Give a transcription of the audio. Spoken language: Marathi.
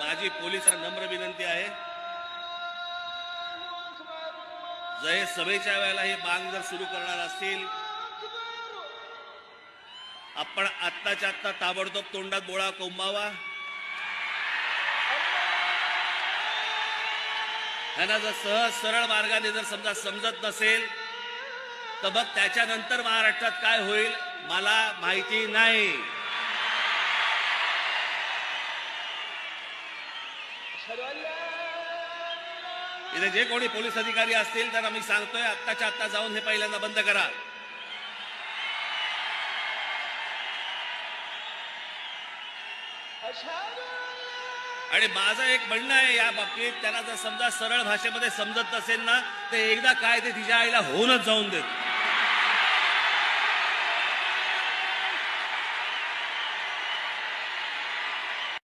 माझी पोलिसांना नम्र विनंती आहे, जर सभेच्या वेळेला हे बांग जर सुरू करणार असतील, आपण आत्ताच्या आत्ता ताबडतोब तोंडात बोळा कोंबावा. त्यांना जर सहज सरळ मार्गाने जर समजा समजत नसेल तर मग त्याच्यानंतर महाराष्ट्रात काय होईल मला माहिती नाही. इथे जे कोणी पोलीस अधिकारी असतील त्यांना मी सांगतोय, आत्ताच्या आत्ता जाऊन हे पहिल्यांदा बंद करा. आणि माझं एक म्हणणं आहे या बाबतीत, त्यांना जर समजा सरळ भाषेमध्ये समजत नसेल ना, तर एकदा काय ते तिच्या आईला होऊनच जाऊन देत.